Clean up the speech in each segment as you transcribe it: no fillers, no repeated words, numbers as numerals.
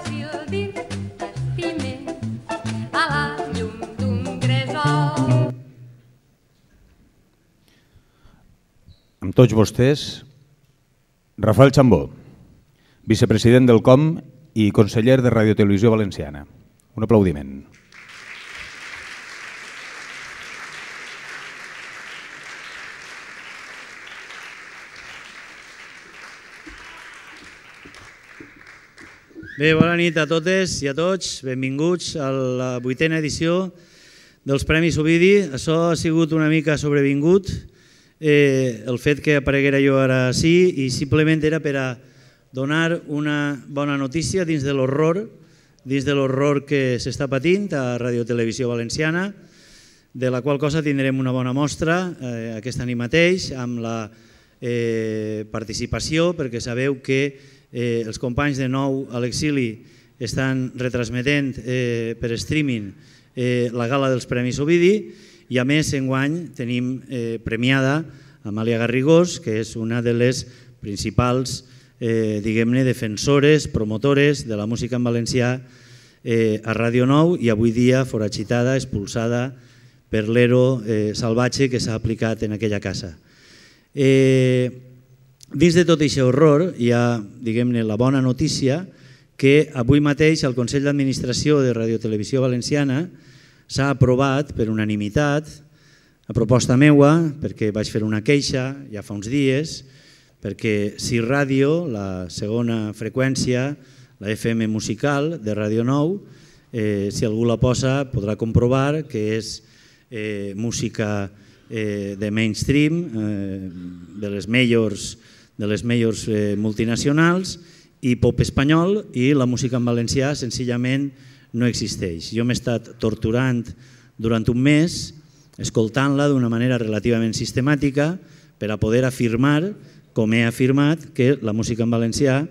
fàcil dir t'estime a la llum d'un gresol. Amb tots vostès, Rafael Chambó, vicepresident del COM i conseller de Ràdio Televisió Valenciana. Un aplaudiment. Bé, bona nit a totes i a tots. Benvinguts a la 8a edició dels Premis Ovidi. Això ha sigut una mica sobrevingut, el fet que apareguera jo ara sí, i simplement era per a donar una bona notícia dins de l'horror que s'està patint a Ràdio Televisió Valenciana, de la qual cosa tindrem una bona mostra aquesta nit mateix amb la participació, perquè sabeu que els companys de Nou a l'exili estan retransmetent per streaming la gala dels Premis Ovidi i a més enguany tenim premiada Amàlia Garrigós, que és una de les principals diguem-ne defensores, promotores de la música en valencià a Ràdio Nou i avui dia foragitada, expulsada per l'ero salvatge que s'ha aplicat en aquella casa. Dins de tot aquest horror hi ha, diguem-ne, la bona notícia que avui mateix al Consell d'Administració de Ràdio Televisió Valenciana s'ha aprovat per unanimitat, a proposta meua, perquè vaig fer una queixa ja fa uns dies, perquè Si Ràdio, la segona freqüència, la FM musical de Ràdio Nou, si algú la posa podrà comprovar que és música de mainstream, de les majors multinacionals i pop espanyol, i la música en valencià senzillament no existeix. Jo m'he estat torturant durant un mes escoltant-la d'una manera relativament sistemàtica per a poder afirmar, com he afirmat, que la música en valencià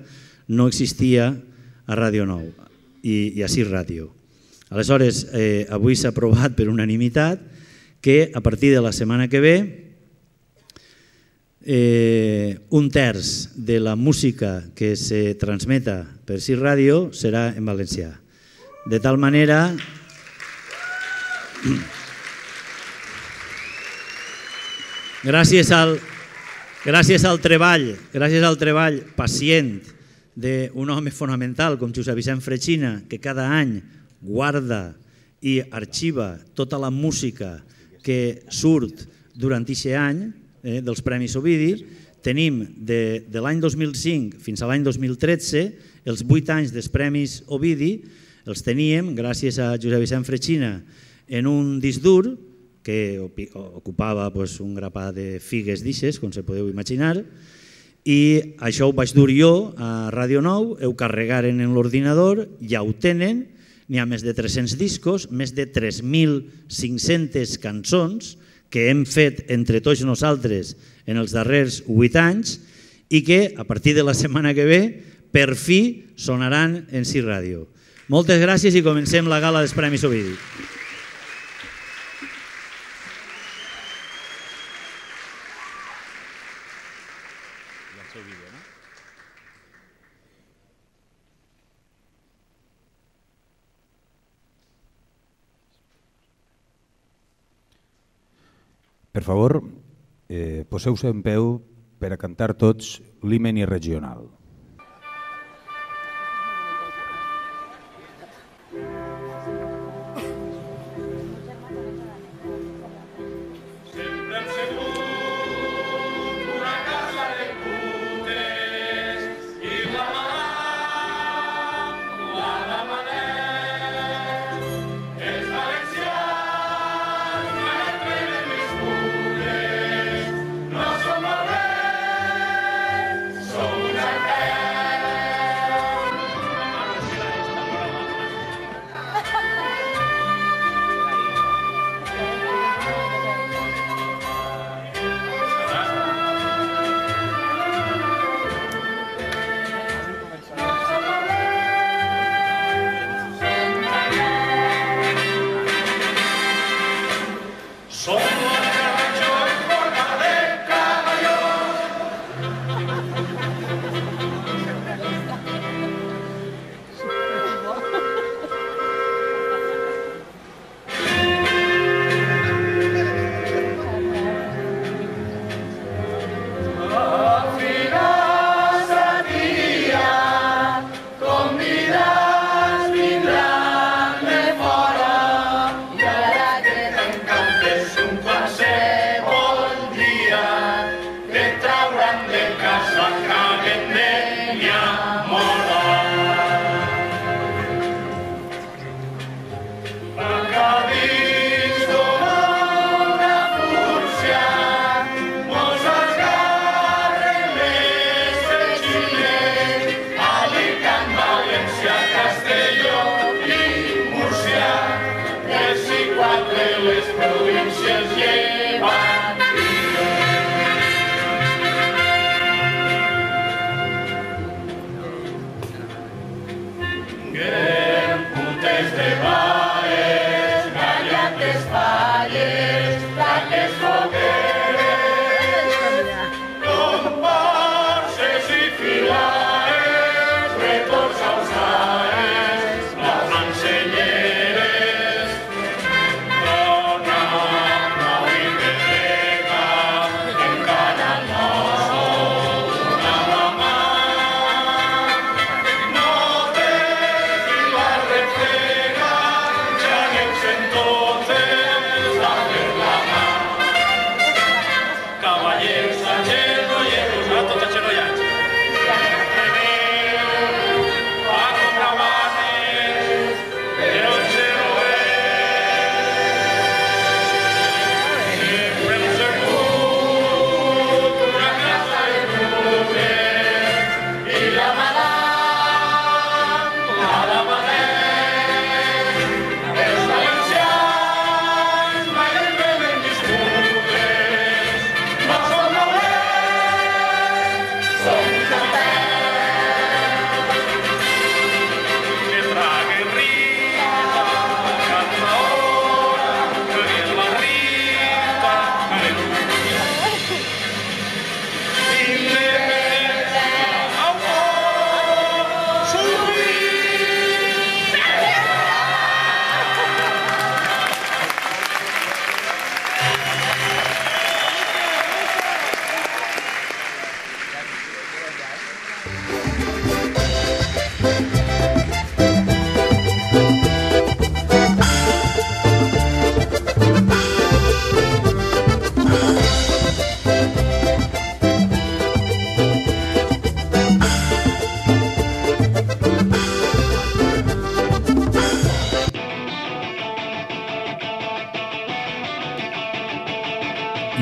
no existia a Ràdio Nou i a Si Ràdio. Aleshores, avui s'ha aprovat per unanimitat que a partir de la setmana que ve un terç de la música que se transmeta per Si Ràdio serà en valencià. De tal manera gràcies al treball pacient d'un home fonamental com Josep Vicent Fregina, que cada any guarda i arxiva tota la música que surt durant aquest any dels Premis Ovidi, tenim de l'any 2005 fins a l'any 2013 els 8 anys dels Premis Ovidi, els teníem gràcies a Josep Vicent Fregina en un disc dur que ocupava un grapà de figues d'ixes, com se podeu imaginar, i això ho vaig dur jo a Ràdio Nou, ho carregaren en l'ordinador, ja ho tenen, n'hi ha més de 300 discos, més de 3.500 cançons que hem fet entre tots nosaltres en els darrers 8 anys i que a partir de la setmana que ve per fi sonaran en Si Ràdio. Moltes gràcies i comencem la gala dels Premis Ovidi. Per favor, poseu-se en peu per a cantar tots l'Himne Regional. Som una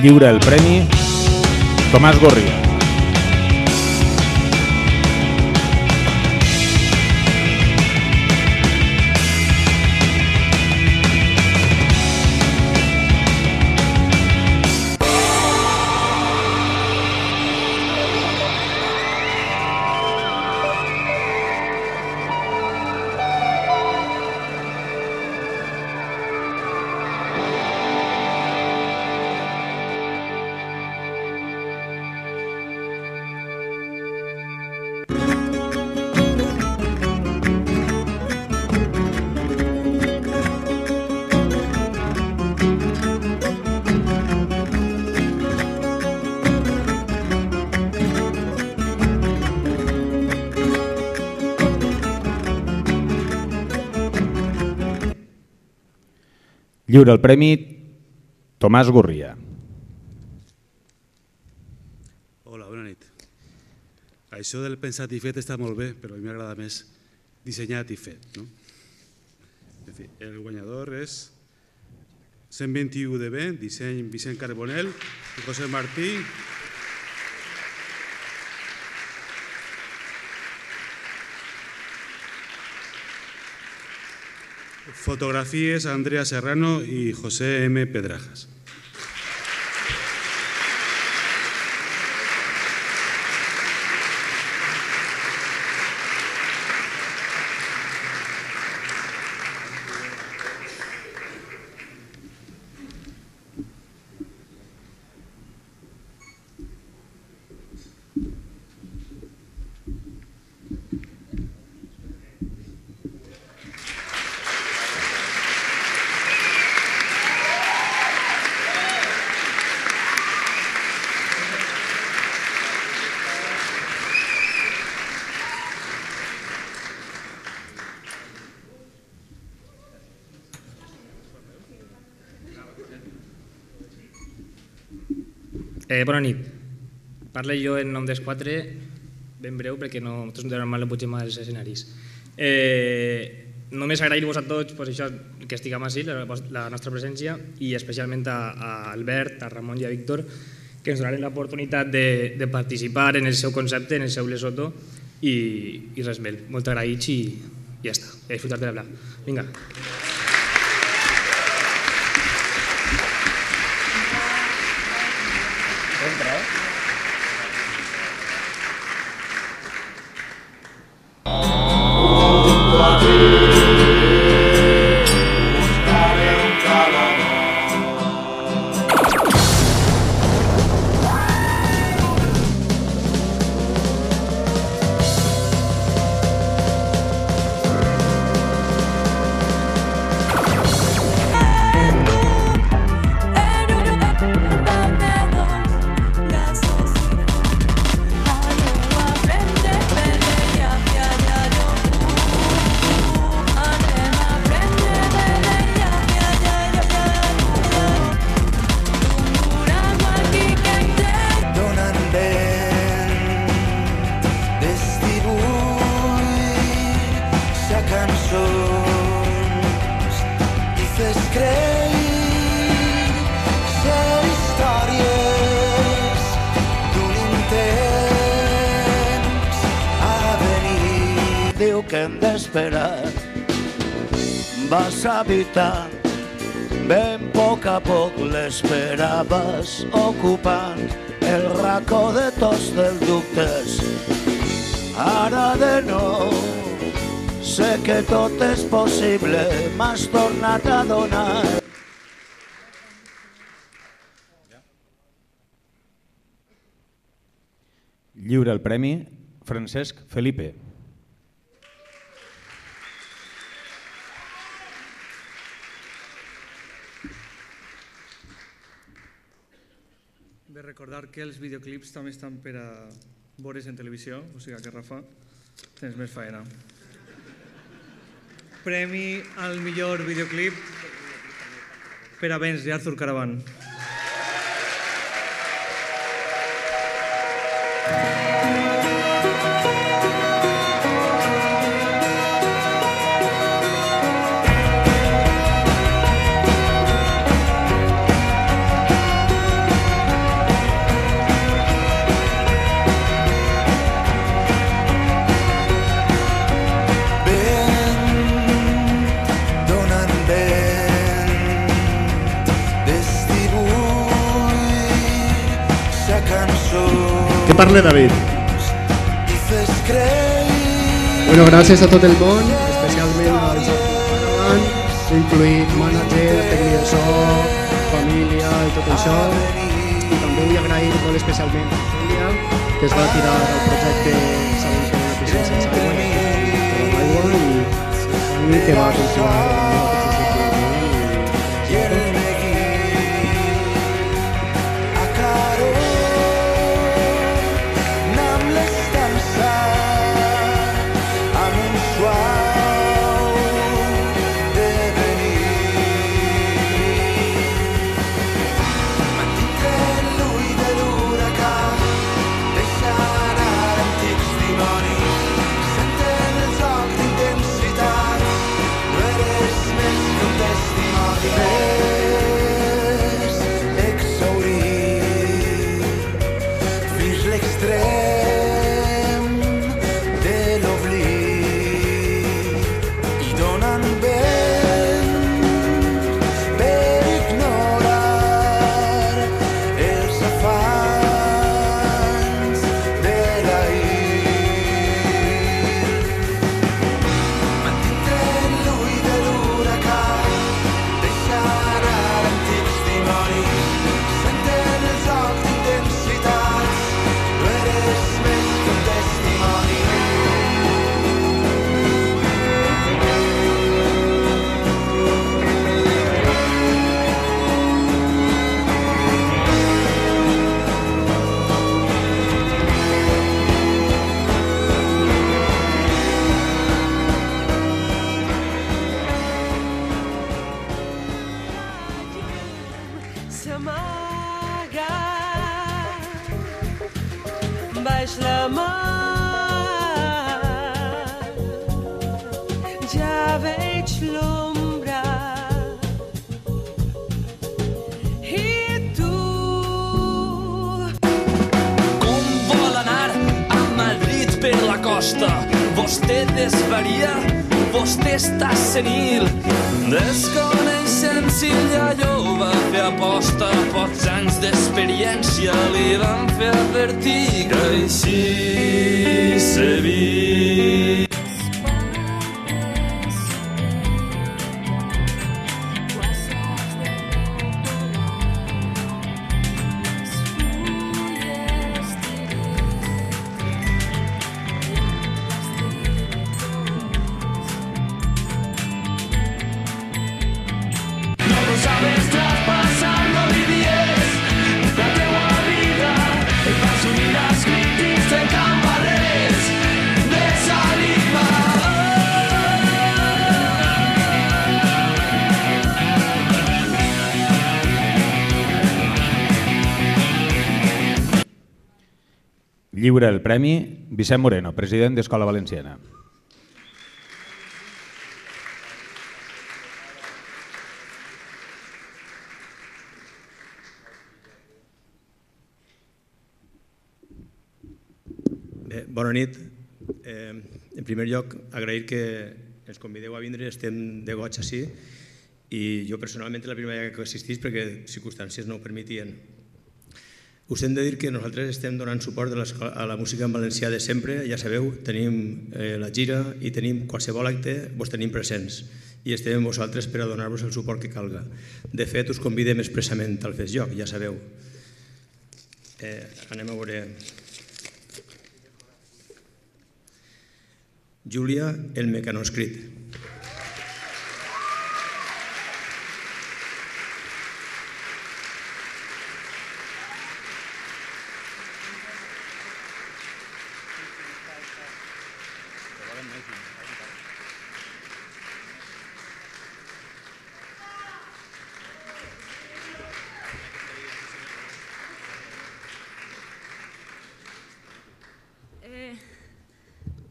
Lliura el premi Tomàs Gorria. Lliura el premi Tomàs Gorria. Hola, bona nit. Això del pensat i fet està molt bé, però a mi m'agrada més dissenyat i fet. No? En fi, el guanyador és 121 de vent, disseny Vicent Carbonell i José Martí. Fotografies Andrea Serrano i José M. Pedrajas. Bona nit. Parlo jo en nom dels quatre, ben breu, perquè nosaltres normalment no pugem als escenaris. Només agrair-vos a tots això, que estiguem així, la nostra presència, i especialment a Albert, a Ramon i a Víctor, que ens donaren l'oportunitat de participar en el seu concepte, en el seu Lesotho, i res més. Molt agraïts i ja està. A disfrutar de la bla. Vinga. Entra, cançons i fes creir ser històries d'un intens avenir. Diu que hem d'esperar, vas habitant ben poc a poc l'esperaves ocupant el racó de tots dels dubtes. Ara de nou sé que tot és possible, m'has tornat a donar. Lliura el premi Francesc Felipe. De recordar que els videoclips també estan per a veure's en televisió, o sigui que, Rafa, tens més faena. Premi al millor videoclip per a Vents, d'Arthur Caravan. Que parle David. Bueno, gràcies a tot el món, especialment als Caravan, incluït mànager, tècnic de so, família i tot això. I també vull agrair molt especialment a Cèlia, que es va tirar al projecte Sabem que una piscina sense aigua, però amb aigua, i que va continuar amb la baix la mar, ja veig l'ombra i tu. Com vol anar a Madrid per la costa? Vostè desvaria, vostè està senil. Desconeixent si allò va fer aposta, pocs anys d'experiència li van fer advertir que així se viu. Lliura el premi Vicent Moreno, president d'Escola Valenciana. Bona nit. En primer lloc, agrair que ens convideu a vindre, estem de goig així, i jo personalment la primera vegada que assistís perquè circumstàncies no ho permetien. Us hem de dir que nosaltres estem donant suport a la música en valencià de sempre, ja sabeu, tenim la gira i tenim qualsevol acte, vos tenim presents i estem amb vosaltres per a donar-vos el suport que calga. De fet, us convidem expressament al Fes Joc, ja sabeu. Anem a veure... Júlia, el mecanoscrit.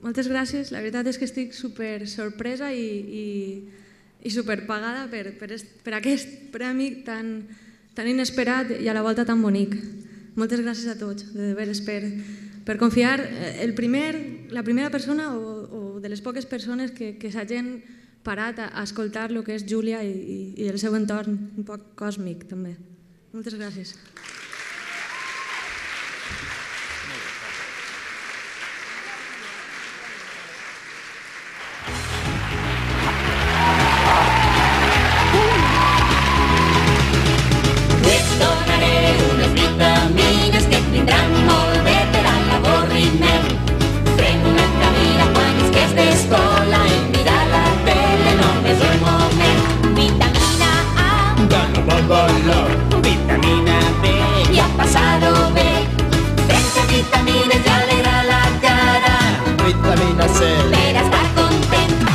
Moltes gràcies. La veritat és que estic super sorpresa i super pagada per aquest premi tan inesperat i a la volta tan bonic. Moltes gràcies a tots, de veres, per confiar. La primera persona o de les poques persones que s'hagin parat a escoltar el que és Júlia i el seu entorn un poc còsmic, també. Moltes gràcies. Vitamina B, ya ha pasado B. 30 vitaminas ya alegra la cara. Vitamina C, verás estar contento.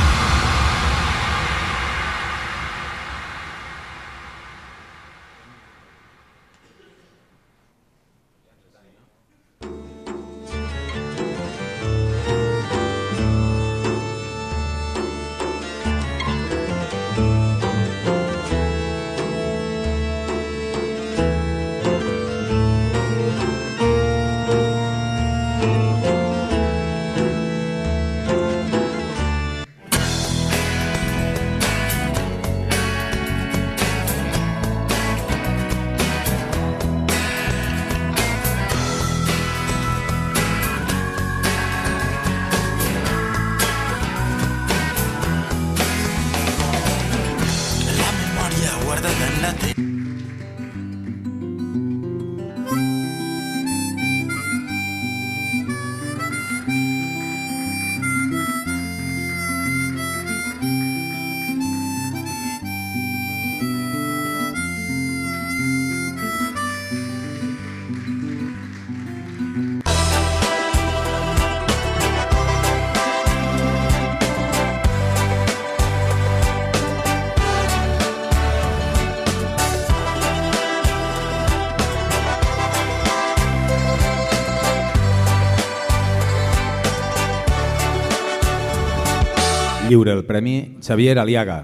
Lliure el premi Xavier Aliaga.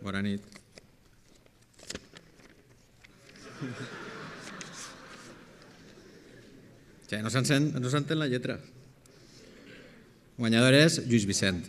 Bona nit. Ja, no s'entén la lletra. Guanyador és Lluís Vicent.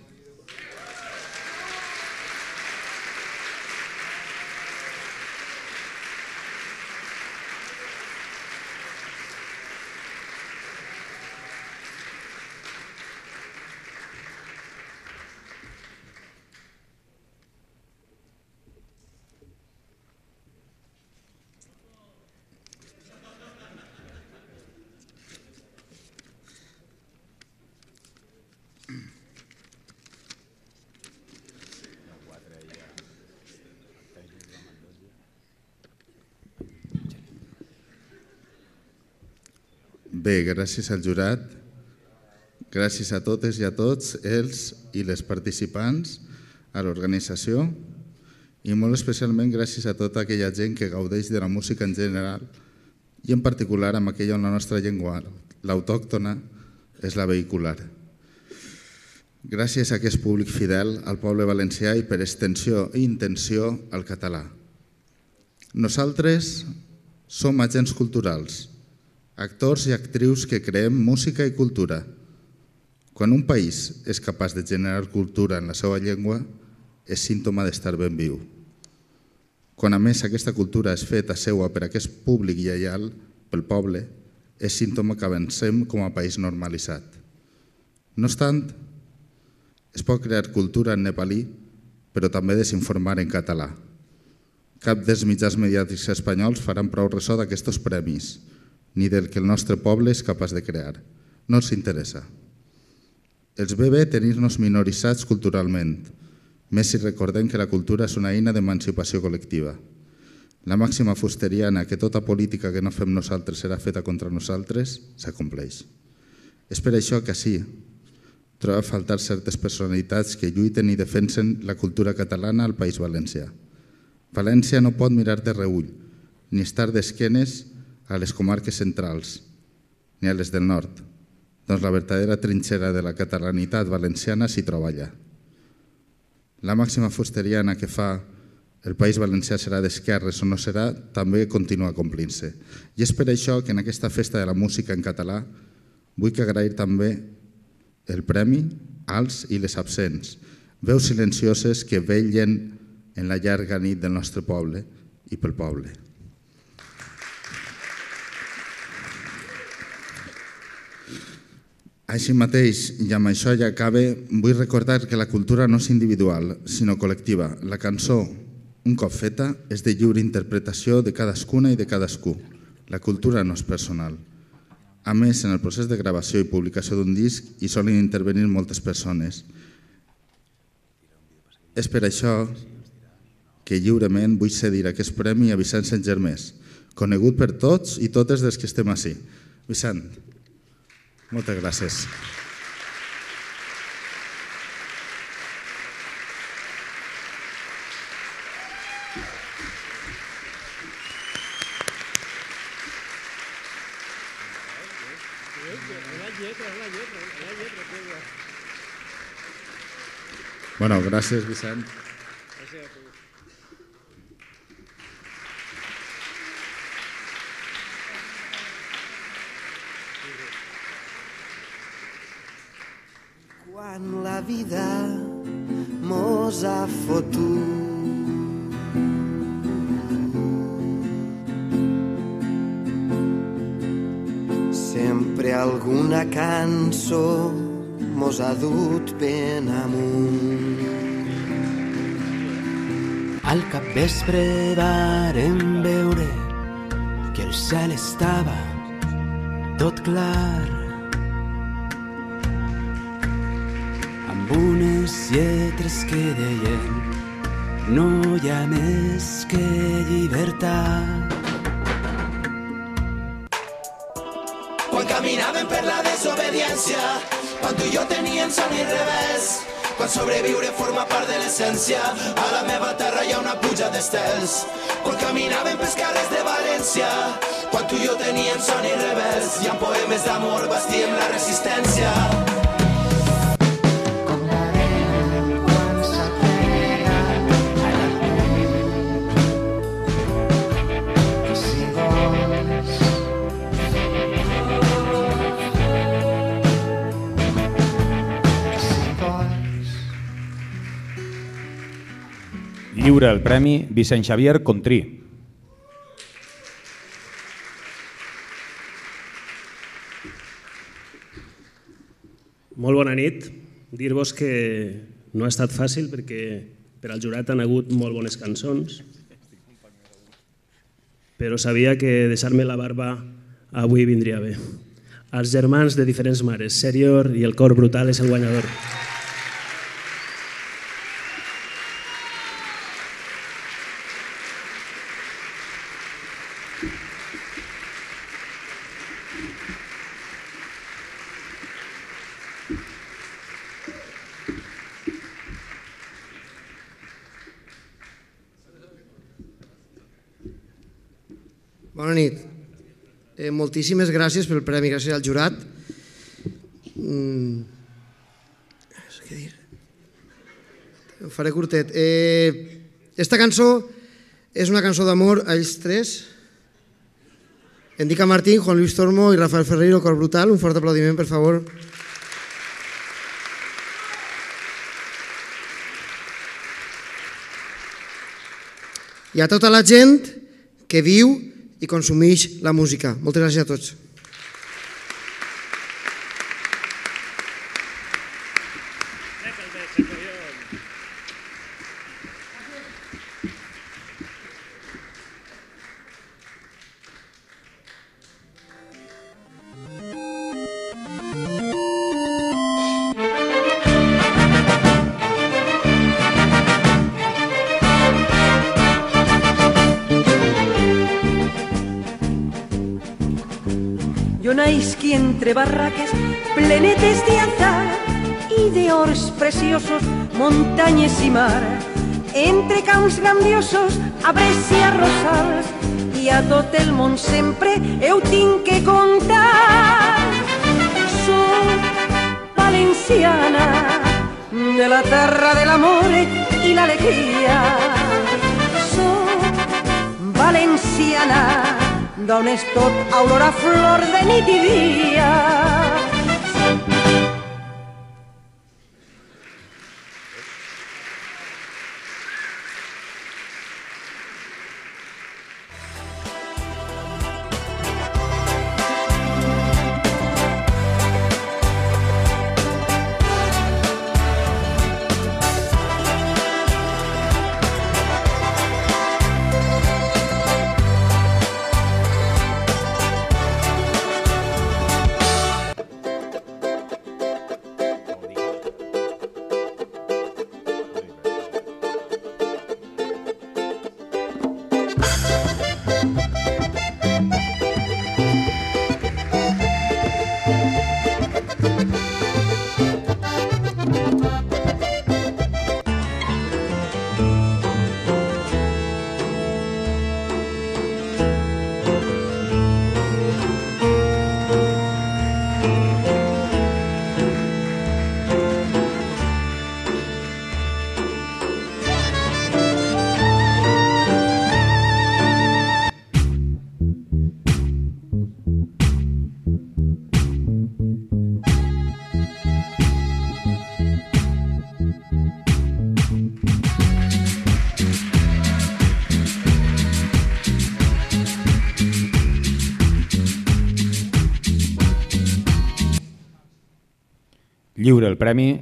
Bé, gràcies al jurat, gràcies a totes i a tots els i les participants, a l'organització i molt especialment gràcies a tota aquella gent que gaudeix de la música en general i en particular amb aquella on la nostra llengua, l'autòctona, és la vehicular. Gràcies a aquest públic fidel al poble valencià i per extensió i intenció al català. Nosaltres som agents culturals, actors i actrius que creem música i cultura. Quan un país és capaç de generar cultura en la seva llengua, és símptoma d'estar ben viu. Quan a més aquesta cultura és feta seua per aquest públic lleial, pel poble, és símptoma que avancem com a país normalitzat. No obstant, es pot crear cultura en nepalí, però també desinformar en català. Cap dels mitjans mediàtics espanyols faran prou ressò d'aquests premis, ni del que el nostre poble és capaç de crear. No els interessa. Els ve bé tenir-nos minoritzats culturalment, més si recordem que la cultura és una eina d'emancipació col·lectiva. La màxima fusteriana que tota política que no fem nosaltres serà feta contra nosaltres s'acompleix. És per això que així troba a faltar certes personalitats que lluiten i defensen la cultura catalana al País Valencià. València no pot mirar de reüll, ni estar d'esquenes a les comarques centrals, ni a les del nord, doncs la verdadera trinxera de la catalanitat valenciana s'hi troba allà. La màxima fusteriana que fa el País Valencià serà d'esquerres o no serà, també continua complint-se. I és per això que en aquesta festa de la música en català vull agrair també el premi als i les absents, veus silencioses que vetllen en la llarga nit del nostre poble i pel poble. Així mateix, i amb això ja acabe, vull recordar que la cultura no és individual, sinó col·lectiva. La cançó, un cop feta, és de lliure interpretació de cadascuna i de cadascú. La cultura no és personal. A més, en el procés de gravació i publicació d'un disc hi solen intervenir moltes persones. És per això que lliurement vull cedir aquest premi a Vicent Saint-Germès, conegut per tots i totes dels que estem ací. Vicent, moltes gràcies. Bueno, gràcies, Vicent. Quan la vida mos ha fotut sempre alguna cançó mos ha dut ben amunt. Al capvespre vàrem veure que el cel estava tot clar, amb unes lletres que deien no hi ha més que llibertat. Quan caminàvem per la desobediència, quan tu i jo teníem son i revés, quan sobreviure forma part de l'essència, a la meva terra hi ha una pluja d'estels. Quan caminàvem pels carrers de València, quan tu i jo teníem son i revés, i amb poemes d'amor bastíem la resistència. Lliura el premi Vicent Xavier Contrí. Molt bona nit. Dir-vos que no ha estat fàcil perquè per al jurat han hagut molt bones cançons, però sabia que deixar-me la barba avui vindria bé. Els germans de diferents mares, Serior i el cor brutal és el guanyador. Bona nit. Moltíssimes gràcies pel premi, gràcies al jurat. Ho faré curtet. Esta cançó És una cançó d'amor a ells tres. Endica Martín, Juan Luis Tormo i Rafael Ferreiro, Cor Brutal. Un fort aplaudiment, per favor. I a tota la gent que viu i consumeix la música. Moltes gràcies a tots. Yo naisqui entre barraques plenetes de azar y de ors preciosos, montañas y mar, entre camps grandiosos, arbres i arrossals, i a tot el món sempre heu tinc que contar. Soc valenciana, de la terra de l'amor i l'alegria. Soc valenciana, d'on és tot aurora, flor de nit i dia. Lliura el premi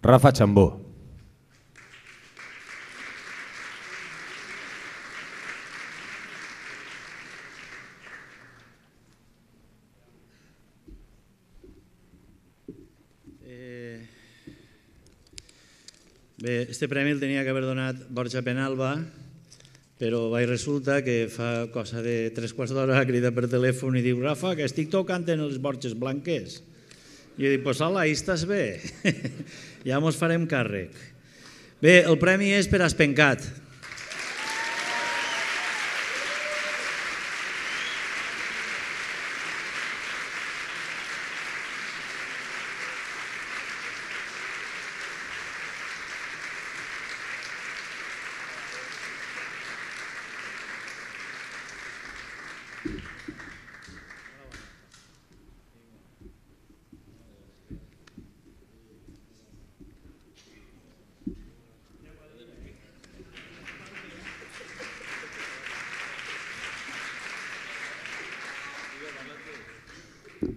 Rafa Chambó. Bé, este premi el tenia que haver donat Borja Penalba, però vaig resulta que fa cosa de 3/4 d'hora crida per telèfon i diu: Rafa, que estic tocant en els Borges Blanques. I jo dic: pues hola, ahí estàs bé. Ja mos farem càrrec. Bé, el premi és per Espencat.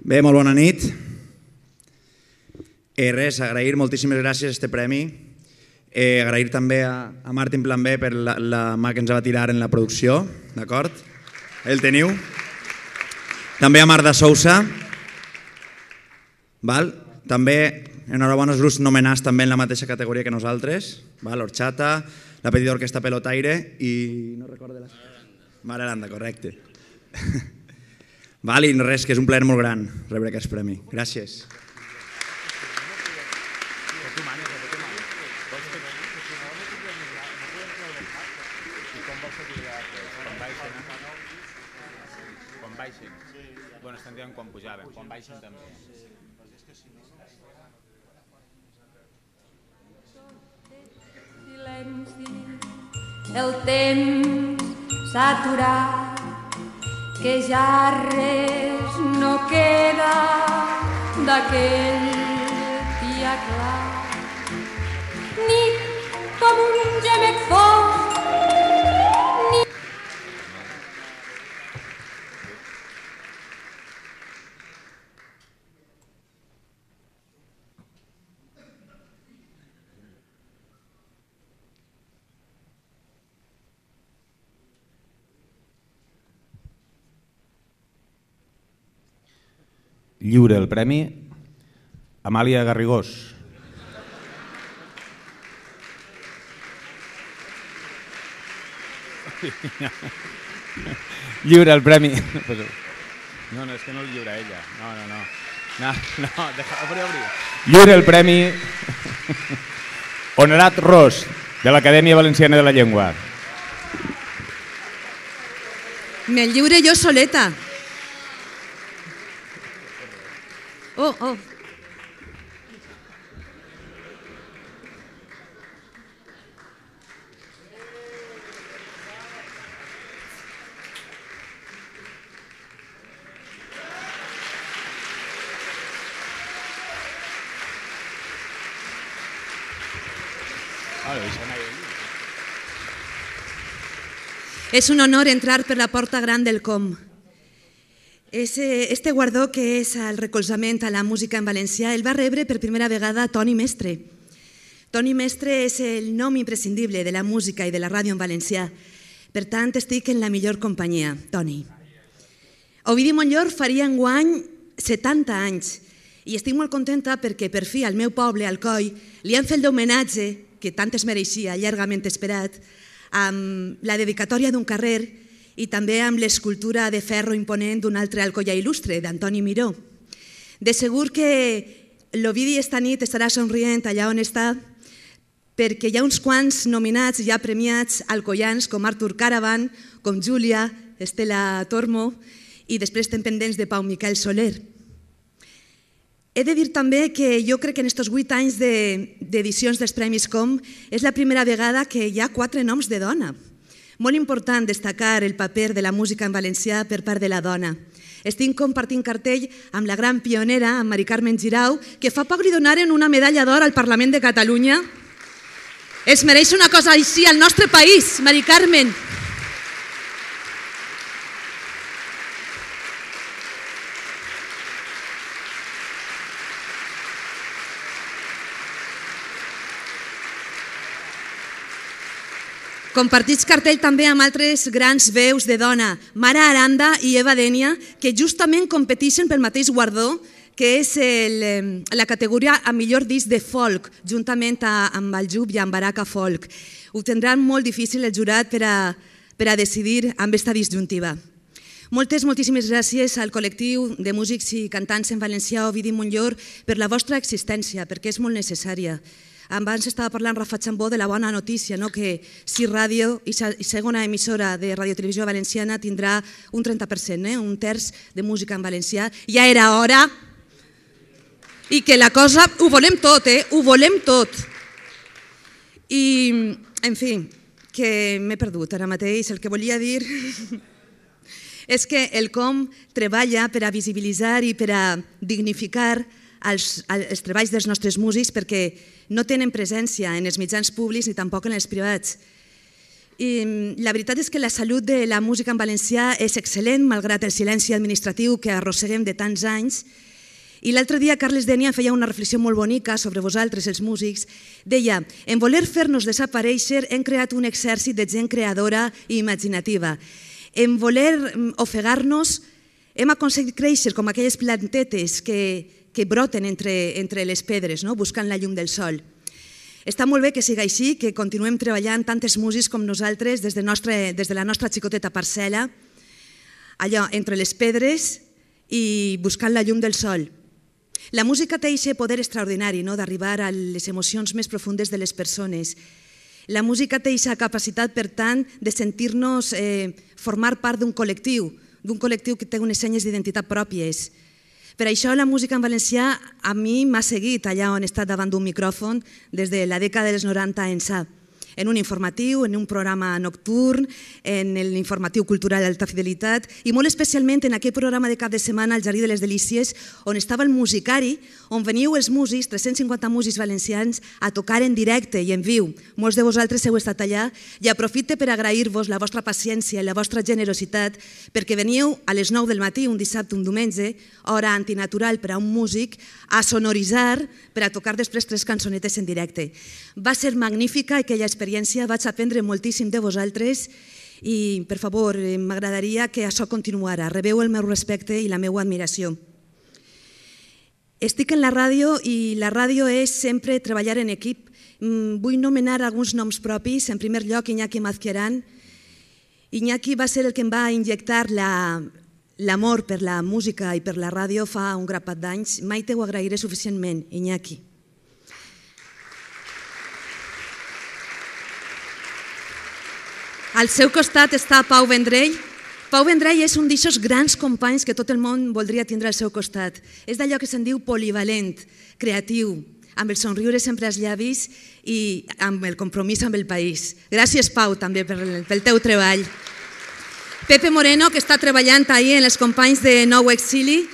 Bé, molt bona nit. Res, agrair moltíssimes gràcies a este premi. Agrair també a Martin Plan B per la mà que ens va tirar en la producció, d'acord? El teniu. També a Marta Sousa. També enhorabona als grups nomenats també en la mateixa categoria que nosaltres. L'Orxata, la Petita Orquestra Pelotaire i... no recordo la... Mar Aranda, correcte. I res, que és un plaer molt gran rebre aquest premi. Gràcies. Quan baixen. Bueno, estan dient quan pujaven. Quan baixen també. Silenci, el temps s'aturar, que ja res no queda d'aquell dia clar. Nit com un gemec fosc, nit... Lliure el premi Amàlia Garrigós. Lliure el premi. No, és que no el lliura ella. No, deixa-ho obrir. Lliure el premi Honorat Ros, de l'Acadèmia Valenciana de la Llengua. Me'l lliure jo soleta. Oh. És un honor entrar per la porta gran del COM. Este guardó, que és el recolzament a la música en valencià, el va rebre per primera vegada Toni Mestre. Toni Mestre és el nom imprescindible de la música i de la ràdio en valencià. Per tant, estic en la millor companyia, Toni. Ovidi Montllor faria enguany 70 anys i estic molt contenta perquè per fi al meu poble, Alcoi, li han fet l'homenatge que tant es mereixia, llargament esperat, amb la dedicatòria d'un carrer i també amb l'escultura de ferro imponent d'un altre alcoià il·lustre, d'Antoni Miró. De segur que l'Ovidi esta nit estarà somrient allà on està, perquè hi ha uns quants nominats i ja premiats alcoians com Artur Caravan, com Júlia, Estela Tormo i després estem pendents de Pau Miquel Soler. He de dir també que jo crec que en aquests 8 anys d'edicions dels Premis Com és la primera vegada que hi ha 4 noms de dona. Molt important destacar el paper de la música en valencià per part de la dona. Estic compartint cartell amb la gran pionera, amb Mari Carmen Girau, que fa poc li donaren una medalla d'or al Parlament de Catalunya. Es mereix una cosa així al nostre país, Mari Carmen. Compartits cartell també amb altres grans veus de dona, Mara Aranda i Eva Dènia, que justament competeixen pel mateix guardó, que és la categoria a millor disc de folk, juntament amb el Jub i amb Baraka Folk. Ho tindran molt difícil el jurat per a decidir amb aquesta disjuntiva. Moltíssimes gràcies al col·lectiu de músics i cantants en valencià Ovidi Montllor per la vostra existència, perquè és molt necessària. Abans estava parlant Rafa Chambó de la bona notícia, que Si Ràdio i segona emissora de Radiotelevisió Valenciana tindrà un 30%, un terç de música en valencià. Ja era hora i que la cosa ho volem tot, ho volem tot. I, en fi, que m'he perdut ara mateix. El que volia dir és que el COM treballa per a visibilitzar i per a dignificar els treballs dels nostres músics perquè no tenen presència en els mitjans públics ni tampoc en els privats. La veritat és que la salut de la música en valencià és excel·lent, malgrat el silenci administratiu que arrosseguem de tants anys. I l'altre dia Carles Dènia feia una reflexió molt bonica sobre vosaltres, els músics. Deia, en voler fer-nos desaparèixer hem creat un exèrcit de gent creadora i imaginativa. En voler ofegar-nos hem aconseguit créixer com aquelles plantetes que broten entre les pedres, buscant la llum del sol. Està molt bé que sigui així, que continuem treballant tantes músics com nosaltres des de la nostra xicoteta parcel·la, allò entre les pedres i buscant la llum del sol. La música té aquest poder extraordinari d'arribar a les emocions més profundes de les persones. La música té aquesta capacitat, per tant, de sentir-nos formar part d'un col·lectiu que té unes senyes d'identitat pròpies. Per això la música en valencià a mi m'ha seguit allà on he estat davant d'un micròfon des de la dècada dels 90 ençà. en un informatiu, en un programa nocturn, en l'informatiu cultural d'alta fidelitat i molt especialment en aquell programa de cap de setmana al Jardí de les Delícies on estava el musicari, on veniu els músics, 350 músics valencians, a tocar en directe i en viu. Molts de vosaltres heu estat allà i aprofite per agrair-vos la vostra paciència i la vostra generositat perquè veniu a les 9 del matí, un dissabte, un diumenge, hora antinatural per a un músic, a sonoritzar per a tocar després 3 cançonetes en directe. Va ser magnífica aquella experiència, vaig aprendre moltíssim de vosaltres i, per favor, m'agradaria que això continuara. Rebeu el meu respecte i la meva admiració. Estic en la ràdio i la ràdio és sempre treballar en equip. Vull nomenar alguns noms propis. En primer lloc, Iñaki Mazquerán. Iñaki va ser el que em va injectar l'amor per la música i per la ràdio fa un grapat d'anys. Mai t'ho agrairé suficientment, Iñaki. Al seu costat està Pau Vendrell. Pau Vendrell és un d'aixòs grans companys que tot el món voldria tindre al seu costat. És d'allò que se'n diu polivalent, creatiu, amb el somriure sempre als llavis i amb el compromís amb el país. Gràcies, Pau, també pel teu treball. Pepe Moreno, que està treballant ahir en els companys de Nou Exili.